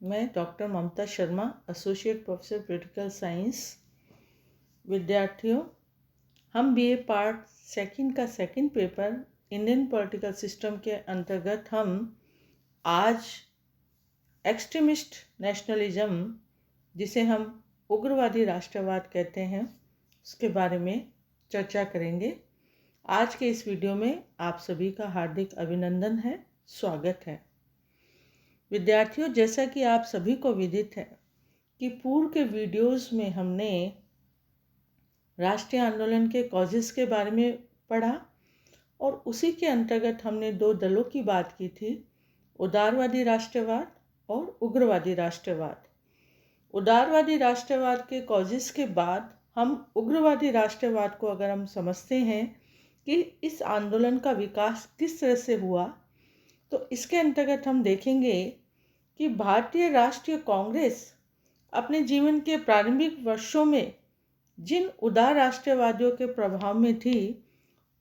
मैं doctor Mamta Sharma, associate professor political science. विद्यार्थियों, हम बीए पार्ट सेकंड का second paper Indian political system के अंतर्गत हम आज एक्सट्रीमिस्ट नेशनलिज्म, जिसे हम उग्रवादी राष्ट्रवाद कहते हैं, उसके बारे में चर्चा करेंगे। आज के इस वीडियो में आप सभी का हार्दिक अभिनंदन है, स्वागत है। विद्यार्थियों, जैसा कि आप सभी को विदित है कि पूर्व के वीडियोस में हमने राष्ट्रीय आंदोलन के कॉजेस के बारे में पढ़ा और उसी के अंतर्गत हमने दो दलों की बात की थी, उदारवादी राष्ट्रवाद और उग्रवादी राष्ट्रवाद। उदारवादी राष्ट्रवाद के कॉजेस के बाद हम उग्रवादी राष्ट्रवाद को अगर हम समझते हैं कि इस आंदोलन का विकास किस तरह से हुआ, तो इसके अंतर्गत हम देखेंगे कि भारतीय राष्ट्रीय कांग्रेस अपने जीवन के प्रारंभिक वर्षों में जिन उदार राष्ट्रवादियों के प्रभाव में थी,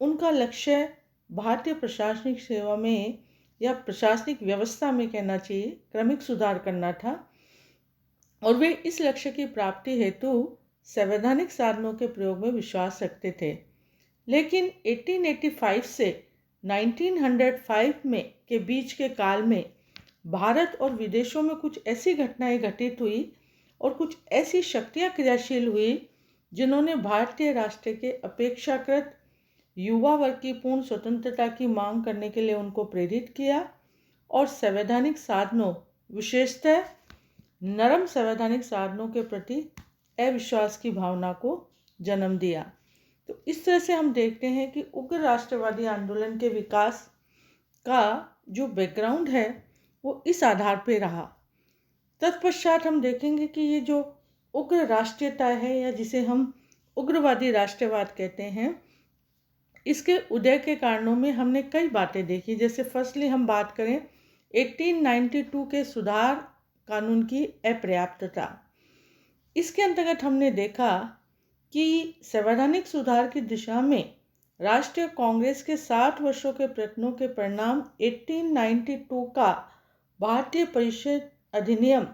उनका लक्ष्य भारतीय प्रशासनिक सेवा में या प्रशासनिक व्यवस्था में कहना चाहिए क्रमिक सुधार करना था और वे इस लक्ष्य की प्राप्ति हेतु संवैधानिक साधनों के प्रयोग में विश्वास रखते थे। लेकिन 1885 से 1905 में के बीच के काल में भारत और विदेशों में कुछ ऐसी घटनाएं घटित हुई और कुछ ऐसी शक्तियां क्रियाशील हुई जिन्होंने भारतीय राष्ट्र के अपेक्षाकृत युवा वर्ग की पूर्ण स्वतंत्रता की मांग करने के लिए उनको प्रेरित किया और संवैधानिक साधनों, विशेषतः नरम संवैधानिक साधनों के प्रति अविश्वास की भावना को जन्म दिया। तो इस तरह से हम देखते हैं कि उग्र राष्ट्रवादी आंदोलन के विकास का जो बैकग्राउंड है वो इस आधार पर रहा। तत्पश्चात हम देखेंगे कि ये जो उग्र राष्ट्रीयता है या जिसे हम उग्रवादी राष्ट्रवाद कहते हैं, इसके उदय के कारणों में हमने कई बातें देखी। जैसे फर्स्टली हम बात करें 1892 के सुधार कानून की अपर्याप्तता। इसके अंतर्गत हमने देखा कि संवैधानिक सुधार की दिशा में राष्ट्रीय कांग्रेस के 60 वर्षों के प्रयत्नों के परिणाम 1892 का भारतीय परिषद अधिनियम,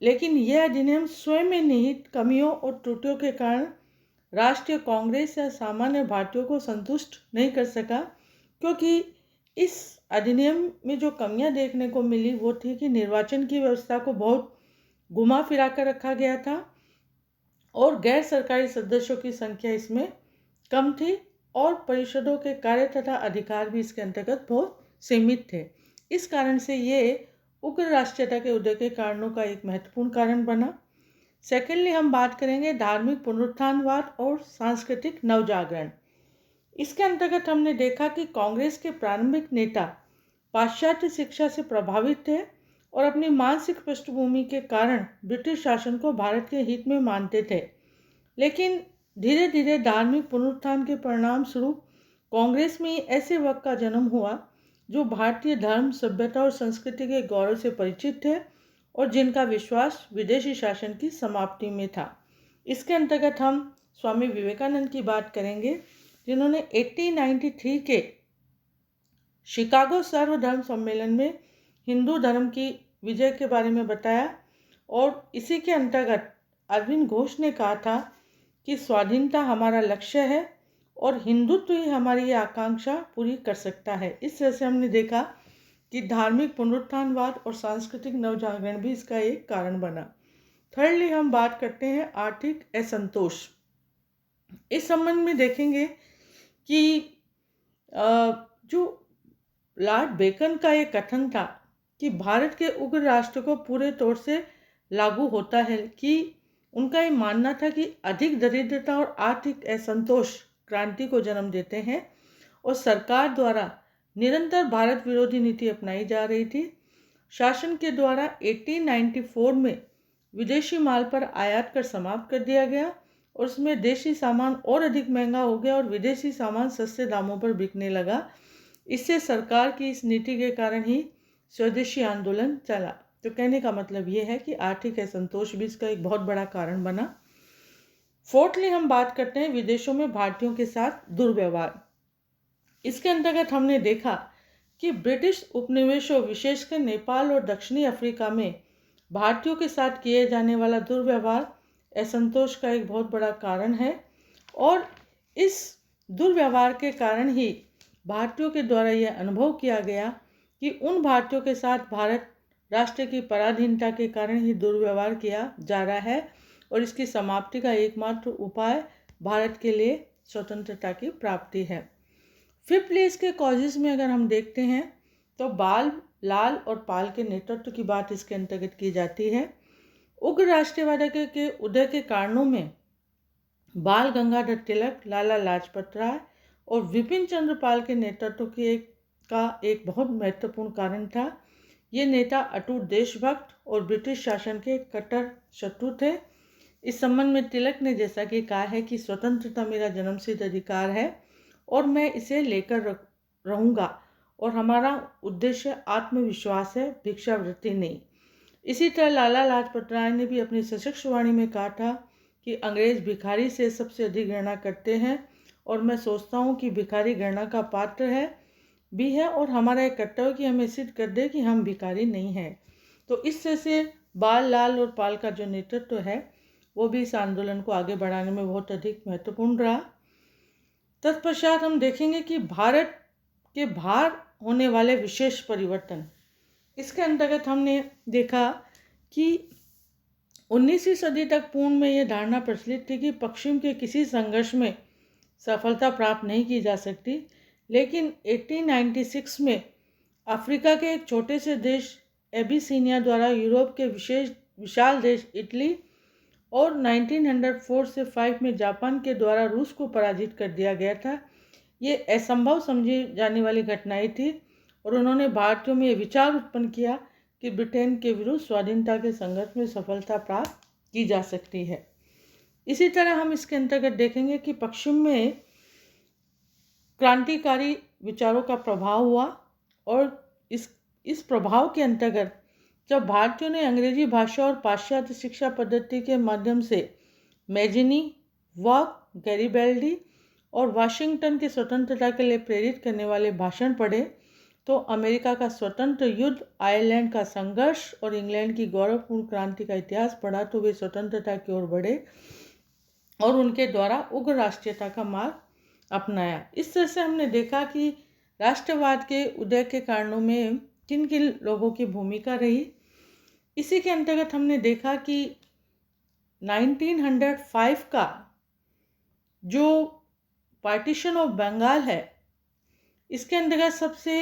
लेकिन यह अधिनियम स्वयं में निहित कमियों और त्रुटियों के कारण राष्ट्रीय कांग्रेस या सामान्य भारतीयों को संतुष्ट नहीं कर सका, क्योंकि इस अधिनियम में जो कमियां देखने को मिली वो थी कि निर्वाचन की व्यवस्था को बहुत घुमा फिरा कर रखा गया था और गैर सरकारी सदस्यों की संख्या इसमें कम थी और परिषदों के कार्य तथा अधिकार भी इसके अंतर्गत बहुत सीमित थे। इस कारण से ये उग्र राष्ट्रीयता के उदय के कारणों का एक महत्वपूर्ण कारण बना। सेकेंडली हम बात करेंगे धार्मिक पुनरुत्थानवाद और सांस्कृतिक नवजागरण। इसके अंतर्गत हमने देखा कि कांग्रेस के प्रारंभिक नेता पाश्चात्य शिक्षा से प्रभावित थे और अपनी मानसिक पृष्ठभूमि के कारण ब्रिटिश शासन को भारत के हित में मानते थे। लेकिन धीरे धीरे धार्मिक पुनरुत्थान के परिणाम स्वरूप कांग्रेस में ऐसे वर्ग का जन्म हुआ जो भारतीय धर्म, सभ्यता और संस्कृति के गौरव से परिचित थे और जिनका विश्वास विदेशी शासन की समाप्ति में था। इसके अंतर्गत हम स्वामी विवेकानंद की बात करेंगे, जिन्होंने 1893 के शिकागो सर्वधर्म सम्मेलन में हिंदू धर्म की विजय के बारे में बताया और इसी के अंतर्गत अरविंद घोष ने कहा था कि स्वाधीनता हमारा लक्ष्य है और हिंदुत्व ही हमारी ये आकांक्षा पूरी कर सकता है। इस तरह से हमने देखा कि धार्मिक पुनरुत्थानवाद और सांस्कृतिक नवजागरण भी इसका एक कारण बना। थर्डली हम बात करते हैं आर्थिक असंतोष। इस संबंध में देखेंगे कि जो लॉर्ड बेकन का एक कथन था कि भारत के उग्र राष्ट्र को पूरे तौर से लागू होता है, कि उनका ये मानना था कि अधिक दरिद्रता और आर्थिक असंतोष क्रांति को जन्म देते हैं और सरकार द्वारा निरंतर भारत विरोधी नीति अपनाई जा रही थी। शासन के द्वारा 1894 में विदेशी माल पर आयात कर समाप्त कर दिया गया और उसमें देशी सामान और अधिक महंगा हो गया और विदेशी सामान सस्ते दामों पर बिकने लगा। इससे सरकार की इस नीति के कारण ही स्वदेशी आंदोलन चला। तो कहने का मतलब ये है कि आर्थिक असंतोष भी इसका एक बहुत बड़ा कारण बना। फोर्थली हम बात करते हैं विदेशों में भारतीयों के साथ दुर्व्यवहार। इसके अंतर्गत हमने देखा कि ब्रिटिश उपनिवेशों विशेषकर नेपाल और दक्षिणी अफ्रीका में भारतीयों के साथ किए जाने वाला दुर्व्यवहार असंतोष का एक बहुत बड़ा कारण है और इस दुर्व्यवहार के कारण ही भारतीयों के द्वारा यह अनुभव किया गया कि उन भारतीयों के साथ भारत राष्ट्र की पराधीनता के कारण ही दुर्व्यवहार किया जा रहा है और इसकी समाप्ति का एकमात्र उपाय भारत के लिए स्वतंत्रता की प्राप्ति है। फिफ्थ प्लेस के कॉजेज में अगर हम देखते हैं तो बाल, लाल और पाल के नेतृत्व की बात इसके अंतर्गत की जाती है। उग्र राष्ट्रवाद के उदय के कारणों में बाल गंगाधर तिलक, लाला लाजपत राय और विपिन चंद्र पाल के नेतृत्व का एक बहुत महत्वपूर्ण कारण था। ये नेता अटूट देशभक्त और ब्रिटिश शासन के कट्टर शत्रु थे। इस संबंध में तिलक ने जैसा कि कहा है कि स्वतंत्रता मेरा जन्मसिद्ध अधिकार है और मैं इसे लेकर रहूँगा और हमारा उद्देश्य आत्मविश्वास है, भिक्षावृत्ति नहीं। इसी तरह लाला लाजपत राय ने भी अपनी सशक्त वाणी में कहा था कि अंग्रेज भिखारी से सबसे अधिक घृणा करते हैं और मैं सोचता हूँ कि भिखारी घृणा का पात्र भी है और हमारा एक कर्तव्य कि हमें सिद्ध कर दे कि हम भिखारी नहीं हैं। तो इस तरह से बाल, लाल और पाल का जो नेतृत्व है वो भी इस आंदोलन को आगे बढ़ाने में बहुत अधिक महत्वपूर्ण रहा। तत्पश्चात हम देखेंगे कि भारत के बाहर होने वाले विशेष परिवर्तन, इसके अंतर्गत हमने देखा कि 19वीं सदी तक पूर्व में यह धारणा प्रचलित थी कि पश्चिम के किसी संघर्ष में सफलता प्राप्त नहीं की जा सकती, लेकिन 1896 में अफ्रीका के एक छोटे से देश एबिसिनिया द्वारा यूरोप के विशाल देश इटली और 1904 से 5 में जापान के द्वारा रूस को पराजित कर दिया गया था। ये असंभव समझी जाने वाली घटनाएं थी और उन्होंने भारतीयों में ये विचार उत्पन्न किया कि ब्रिटेन के विरुद्ध स्वाधीनता के संघर्ष में सफलता प्राप्त की जा सकती है। इसी तरह हम इसके अंतर्गत देखेंगे कि पश्चिम में क्रांतिकारी विचारों का प्रभाव हुआ और इस प्रभाव के अंतर्गत जब भारतीयों ने अंग्रेजी भाषा और पाश्चात्य शिक्षा पद्धति के माध्यम से मैजिनी, वॉक, गैरिबल्डी और वाशिंगटन की स्वतंत्रता के लिए प्रेरित करने वाले भाषण पढ़े तो अमेरिका का स्वतंत्र युद्ध, आयरलैंड का संघर्ष और इंग्लैंड की गौरवपूर्ण क्रांति का इतिहास पढ़ा तो वे स्वतंत्रता की ओर बढ़े और उनके द्वारा उग्र राष्ट्रीयता का मार्ग अपनाया। इस तरह से हमने देखा कि राष्ट्रवाद के उदय के कारणों में किन किन लोगों की भूमिका रही। इसी के अंतर्गत हमने देखा कि 1905 का जो पार्टीशन ऑफ बंगाल है, इसके अंतर्गत सबसे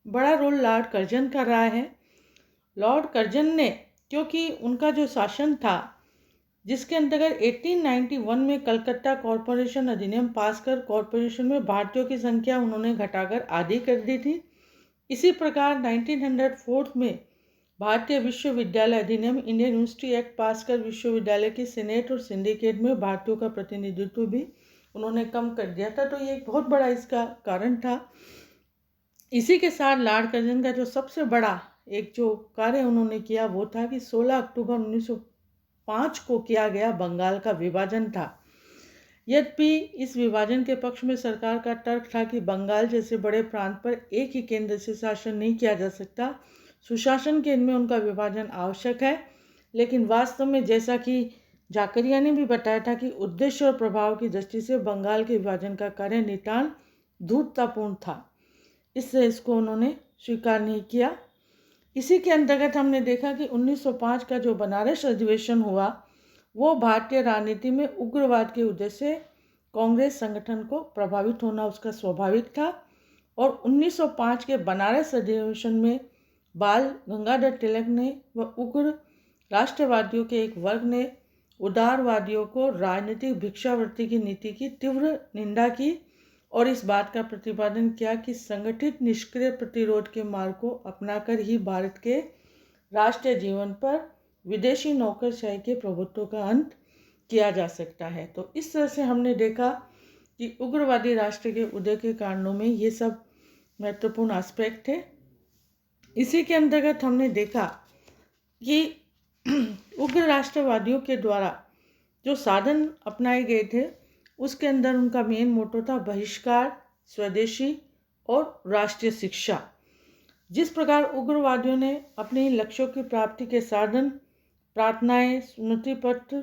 बड़ा रोल लॉर्ड कर्जन का रहा है। लॉर्ड कर्जन ने, क्योंकि उनका जो शासन था जिसके अंतर्गत 1891 में कलकत्ता कॉरपोरेशन अधिनियम पास कर कॉरपोरेशन में भारतीयों की संख्या उन्होंने घटाकर आधी कर दी थी। इसी प्रकार 1904 में भारतीय विश्वविद्यालय अधिनियम, इंडियन यूनिवर्सिटी एक्ट पास कर विश्वविद्यालय की सीनेट और सिंडिकेट में भारतीयों का प्रतिनिधित्व भी उन्होंने कम कर दिया था। तो ये एक बहुत बड़ा इसका कारण था। इसी के साथ लॉर्ड कर्जन का जो सबसे बड़ा एक जो कार्य उन्होंने किया वो था कि 16 अक्टूबर 1905 को किया गया बंगाल का विभाजन था। यद्यपि इस विभाजन के पक्ष में सरकार का तर्क था कि बंगाल जैसे बड़े प्रांत पर एक ही केंद्र से शासन नहीं किया जा सकता, सुशासन के इनमें उनका विभाजन आवश्यक है। लेकिन वास्तव में जैसा कि जाकरिया ने भी बताया था कि उद्देश्य और प्रभाव की दृष्टि से बंगाल के विभाजन का कार्य नितांत धूर्ततापूर्ण था, इससे इसको उन्होंने स्वीकार नहीं किया। इसी के अंतर्गत हमने देखा कि 1905 का जो बनारस अधिवेशन हुआ वो भारतीय राजनीति में उग्रवाद के उद्देश्य से कांग्रेस संगठन को प्रभावित होना उसका स्वाभाविक था और 1905 के बनारस अधिवेशन में बाल गंगाधर तिलक ने व उग्र राष्ट्रवादियों के एक वर्ग ने उदारवादियों को राजनीतिक भिक्षावृत्ति की नीति की तीव्र निंदा की और इस बात का प्रतिपादन किया कि संगठित निष्क्रिय प्रतिरोध के मार्ग को अपनाकर ही भारत के राष्ट्रीय जीवन पर विदेशी नौकरशाही के प्रभुत्व का अंत किया जा सकता है। तो इस तरह से हमने देखा कि उग्रवादी राष्ट्र के उदय के कारणों में ये सब महत्वपूर्ण एस्पेक्ट थे। इसी के अंतर्गत हमने देखा कि उग्र राष्ट्रवादियों के द्वारा जो साधन अपनाए गए थे उसके अंदर उनका मेन मोटो था बहिष्कार, स्वदेशी और राष्ट्रीय शिक्षा। जिस प्रकार उग्रवादियों ने अपने इन लक्ष्यों की प्राप्ति के साधन प्रार्थनाएं, स्मृति पत्र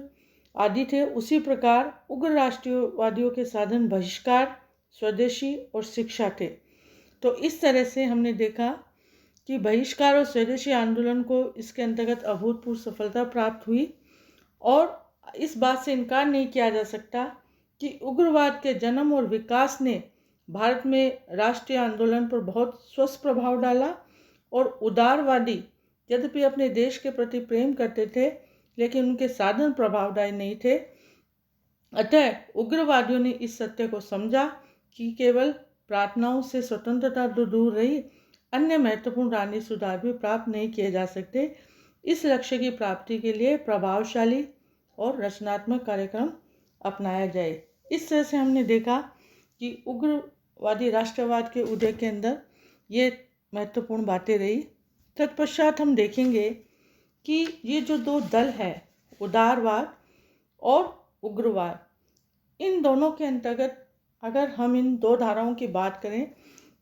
आदि थे, उसी प्रकार उग्र राष्ट्रवादियों के साधन बहिष्कार, स्वदेशी और शिक्षा थे। तो इस तरह से हमने देखा कि बहिष्कार और स्वदेशी आंदोलन को इसके अंतर्गत अभूतपूर्व सफलता प्राप्त हुई और इस बात से इनकार नहीं किया जा सकता कि उग्रवाद के जन्म और विकास ने भारत में राष्ट्रीय आंदोलन पर बहुत स्वस्थ प्रभाव डाला और उदारवादी यद्यपि अपने देश के प्रति प्रेम करते थे लेकिन उनके साधन प्रभावदायी नहीं थे। अतः उग्रवादियों ने इस सत्य को समझा कि केवल प्रार्थनाओं से स्वतंत्रता तो दूर रही, अन्य महत्वपूर्ण राजनीतिक सुधार भी प्राप्त नहीं किए जा सकते। इस लक्ष्य की प्राप्ति के लिए प्रभावशाली और रचनात्मक कार्यक्रम अपनाया जाए। इस तरह से हमने देखा कि उग्रवादी राष्ट्रवाद के उदय के अंदर ये महत्वपूर्ण बातें रही। तत्पश्चात हम देखेंगे कि ये जो दो दल है, उदारवाद और उग्रवाद, इन दोनों के अंतर्गत अगर हम इन दो धाराओं की बात करें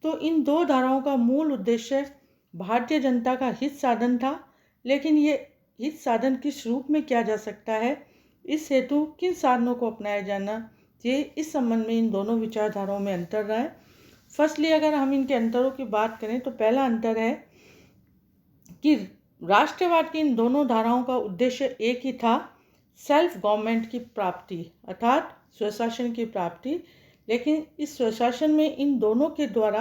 तो इन दो धाराओं का मूल उद्देश्य भारतीय जनता का हित साधन था। लेकिन ये हित साधन किस रूप में किया जा सकता है, इस हेतु किन साधनों को अपनाया जाना चाहिए, इस संबंध में इन दोनों विचारधाराओं में अंतर रहा है। फर्स्टली अगर हम इनके अंतरों की बात करें तो पहला अंतर है कि राष्ट्रवाद की इन दोनों धाराओं का उद्देश्य एक ही था, सेल्फ गवर्नमेंट की प्राप्ति अर्थात स्वशासन की प्राप्ति। लेकिन इस स्वशासन में इन दोनों के द्वारा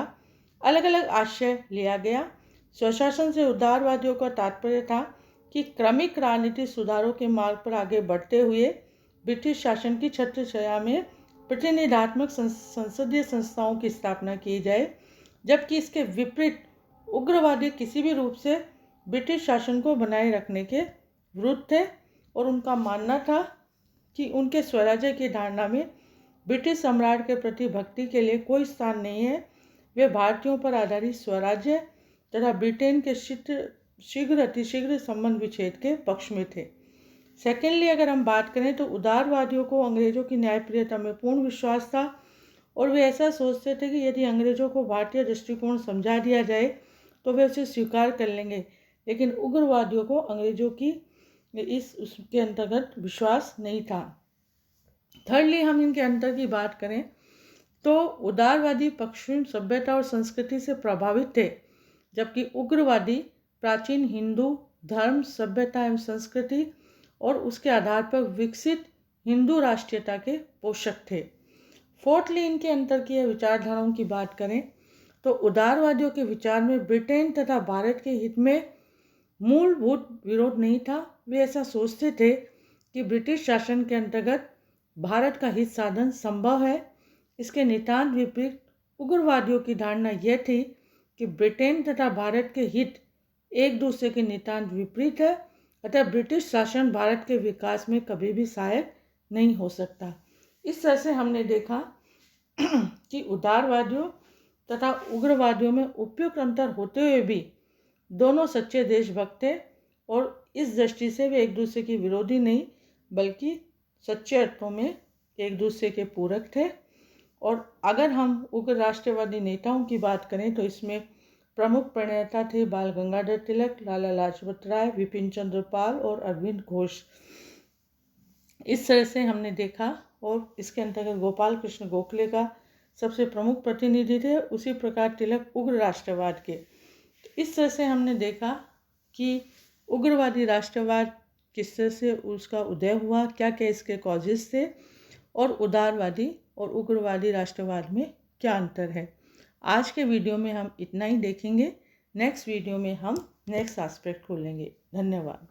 अलग अलग आशय लिया गया। स्वशासन से उदारवादियों का तात्पर्य था कि क्रमिक राजनीतिक सुधारों के मार्ग पर आगे बढ़ते हुए ब्रिटिश शासन की छत्रछाया में प्रतिनिधात्मक संसदीय संस्थाओं की स्थापना की जाए, जबकि इसके विपरीत उग्रवादी किसी भी रूप से ब्रिटिश शासन को बनाए रखने के विरुद्ध थे और उनका मानना था कि उनके स्वराज्य की धारणा में ब्रिटिश सम्राट के प्रति भक्ति के लिए कोई स्थान नहीं है। वे भारतीयों पर आधारित स्वराज्य तथा ब्रिटेन के शीघ्र अतिशीघ्र संबंध विच्छेद के पक्ष में थे। सेकेंडली अगर हम बात करें तो उदारवादियों को अंग्रेजों की न्यायप्रियता में पूर्ण विश्वास था और वे ऐसा सोचते थे कि यदि अंग्रेजों को भारतीय दृष्टिकोण समझा दिया जाए तो वे उसे स्वीकार कर लेंगे। लेकिन उग्रवादियों को अंग्रेजों की उसके अंतर्गत विश्वास नहीं था। थर्डली हम इनके अंतर की बात करें तो उदारवादी पश्चिम सभ्यता और संस्कृति से प्रभावित थे, जबकि उग्रवादी प्राचीन हिंदू धर्म, सभ्यता एवं संस्कृति और उसके आधार पर विकसित हिंदू राष्ट्रीयता के पोषक थे। फोर्थली इनके अंतर की विचारधाराओं की बात करें तो उदारवादियों के विचार में ब्रिटेन तथा भारत के हित में मूलभूत विरोध नहीं था। वे ऐसा सोचते थे कि ब्रिटिश शासन के अंतर्गत भारत का हित साधन संभव है। इसके नितांत विपरीत उग्रवादियों की धारणा यह थी कि ब्रिटेन तथा भारत के हित एक दूसरे के नितांत विपरीत है, अतः ब्रिटिश शासन भारत के विकास में कभी भी सहायक नहीं हो सकता। इस तरह से हमने देखा कि उदारवादियों तथा उग्रवादियों में उपयुक्त अंतर होते हुए भी दोनों सच्चे देशभक्त थे और इस दृष्टि से वे एक दूसरे के विरोधी नहीं बल्कि सच्चे अर्थों में एक दूसरे के पूरक थे। और अगर हम उग्र राष्ट्रवादी नेताओं की बात करें तो इसमें प्रमुख प्रणेता थे बाल गंगाधर तिलक, लाला लाजपत राय, विपिन चंद्र पाल और अरविंद घोष। इस तरह से हमने देखा और इसके अंतर्गत गोपाल कृष्ण गोखले का सबसे प्रमुख प्रतिनिधि थे। उसी प्रकार तिलक उग्र राष्ट्रवाद के। इस तरह से हमने देखा कि उग्रवादी राष्ट्रवाद किस तरह से उसका उदय हुआ, क्या क्या इसके कॉजेस थे और उदारवादी और उग्रवादी राष्ट्रवाद में क्या अंतर है। आज के वीडियो में हम इतना ही देखेंगे। नेक्स्ट वीडियो में हम नेक्स्ट एस्पेक्ट खोलेंगे। धन्यवाद।